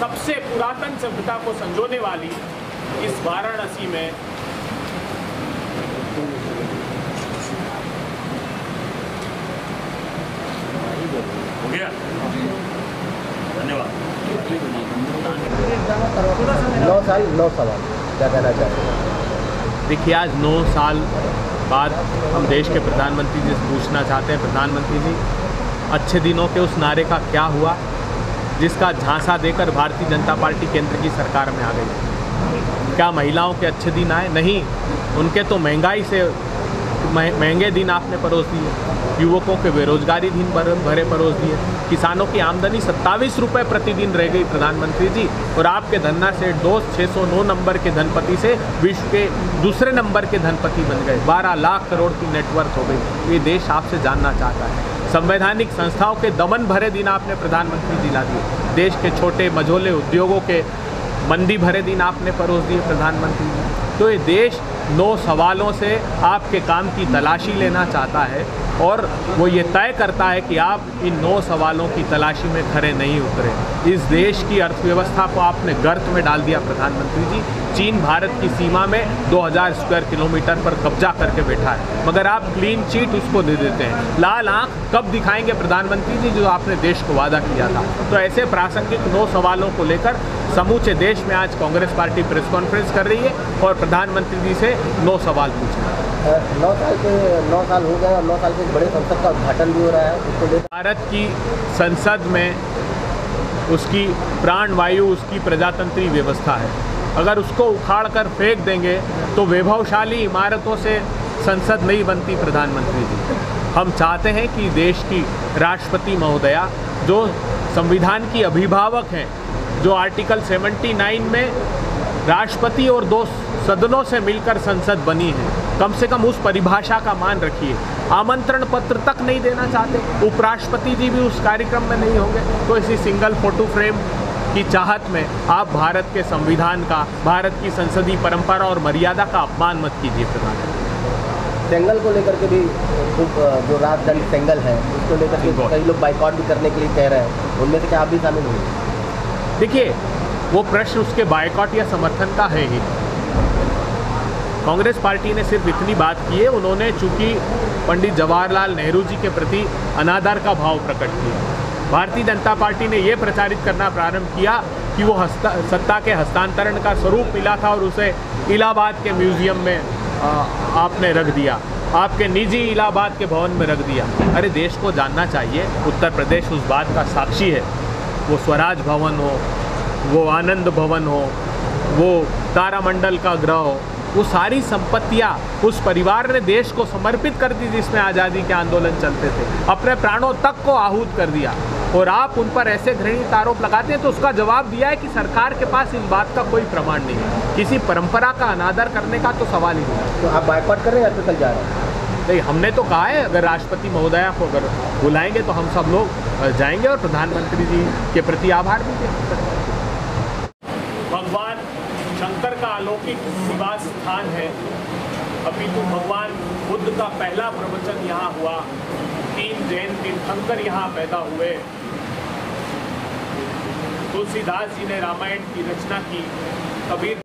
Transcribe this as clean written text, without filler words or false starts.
सबसे पुरातन सभ्यता को संजोने वाली इस वाराणसी में हो गया। धन्यवाद। 9 साल 9 सवाल क्या कहना चाहिए? देखिए, आज 9 साल बाद हम देश के प्रधानमंत्री जी से पूछना चाहते हैं, प्रधानमंत्री जी अच्छे दिनों के उस नारे का क्या हुआ जिसका झांसा देकर भारतीय जनता पार्टी केंद्र की सरकार में आ गई? क्या महिलाओं के अच्छे दिन आए? नहीं, उनके तो महंगाई से महंगे दिन आपने परोस दिए, युवकों के बेरोजगारी दिन भरे परोस दिए, किसानों की आमदनी 27 रुपये प्रतिदिन रह गई प्रधानमंत्री जी, और आपके धन्ना से दोस्त 609 नंबर के धनपति से विश्व के दूसरे नंबर के धनपति बन गए। 12 लाख करोड़ की नेटवर्थ हो गई। ये देश आपसे जानना चाहता है। संवैधानिक संस्थाओं के दमन भरे दिन आपने प्रधानमंत्री जी ला दिए। देश के छोटे मझोले उद्योगों के मंदी भरे दिन आपने परोस दिए प्रधानमंत्री जी। तो ये देश 9 सवालों से आपके काम की तलाशी लेना चाहता है, और वो ये तय करता है कि आप इन 9 सवालों की तलाशी में खरे नहीं उतरे। इस देश की अर्थव्यवस्था को आपने गर्त में डाल दिया प्रधानमंत्री जी। चीन भारत की सीमा में 2000 स्क्वायर किलोमीटर पर कब्जा करके बैठा है, मगर आप क्लीन चिट उसको दे देते हैं। लाल आंख कब दिखाएंगे प्रधानमंत्री जी, जो आपने देश को वादा किया था? तो ऐसे प्रासंगिक 9 सवालों को लेकर समूचे देश में आज कांग्रेस पार्टी प्रेस कॉन्फ्रेंस कर रही है और प्रधानमंत्री जी से 9 सवाल पूछ रहे हैं। 9 साल हो गए और 9 साल के बड़े संसद का उद्घाटन भी हो रहा है। उसको लेकर भारत की संसद में उसकी प्राण वायु, उसकी प्रजातंत्री व्यवस्था है। अगर उसको उखाड़ कर फेंक देंगे तो वैभवशाली इमारतों से संसद नहीं बनती प्रधानमंत्री जी। हम चाहते हैं कि देश की राष्ट्रपति महोदया, जो संविधान की अभिभावक हैं, जो आर्टिकल 79 में राष्ट्रपति और 2 सदनों से मिलकर संसद बनी है, कम से कम उस परिभाषा का मान रखिए। आमंत्रण पत्र तक नहीं देना चाहते, उपराष्ट्रपति जी भी उस कार्यक्रम में नहीं होंगे, तो इसी सिंगल फोटो फ्रेम की चाहत में आप भारत के संविधान का, भारत की संसदीय परंपरा और मर्यादा का अपमान मत कीजिए प्रधानमंत्री। सेंगल को लेकर के भी खूब, जो राजधानी सेंगल है उसको लेकर के कई लोग बाइकआउट भी करने के लिए कह रहे हैं, उनमें से क्या आप भी शामिल होंगे? देखिए, वो प्रश्न उसके बायकॉट या समर्थन का है ही। कांग्रेस पार्टी ने सिर्फ इतनी बात की है, उन्होंने चूंकि पंडित जवाहरलाल नेहरू जी के प्रति अनादर का भाव प्रकट किया। भारतीय जनता पार्टी ने ये प्रचारित करना प्रारंभ किया कि वो सत्ता के हस्तांतरण का स्वरूप मिला था और उसे इलाहाबाद के म्यूजियम में आपने रख दिया, आपके निजी इलाहाबाद के भवन में रख दिया। अरे, देश को जानना चाहिए, उत्तर प्रदेश उस बात का साक्षी है। वो स्वराज भवन हो, वो आनंद भवन हो, वो तारामंडल का ग्रह हो, वो सारी संपत्तियां उस परिवार ने देश को समर्पित कर दी जिसमें आज़ादी के आंदोलन चलते थे। अपने प्राणों तक को आहूत कर दिया, और आप उन पर ऐसे घृणित आरोप लगाते हैं। तो उसका जवाब दिया है कि सरकार के पास इस बात का कोई प्रमाण नहीं है। किसी परंपरा का अनादर करने का तो सवाल ही नहीं। तो आप बाइकआउट कर रहे हैं या कल जा रहे हैं? नहीं, हमने तो कहा है अगर राष्ट्रपति महोदया को अगर बुलाएंगे तो हम सब लोग जाएंगे और प्रधानमंत्री जी के प्रति आभार भी व्यक्त करेंगे। भगवान शंकर का अलौकिक निवास स्थान है। अभी तो भगवान बुद्ध का पहला प्रवचन यहाँ हुआ। 3 जैन तीर्थंकर यहाँ पैदा हुए। तुलसीदास जी ने रामायण की रचना की। कबीर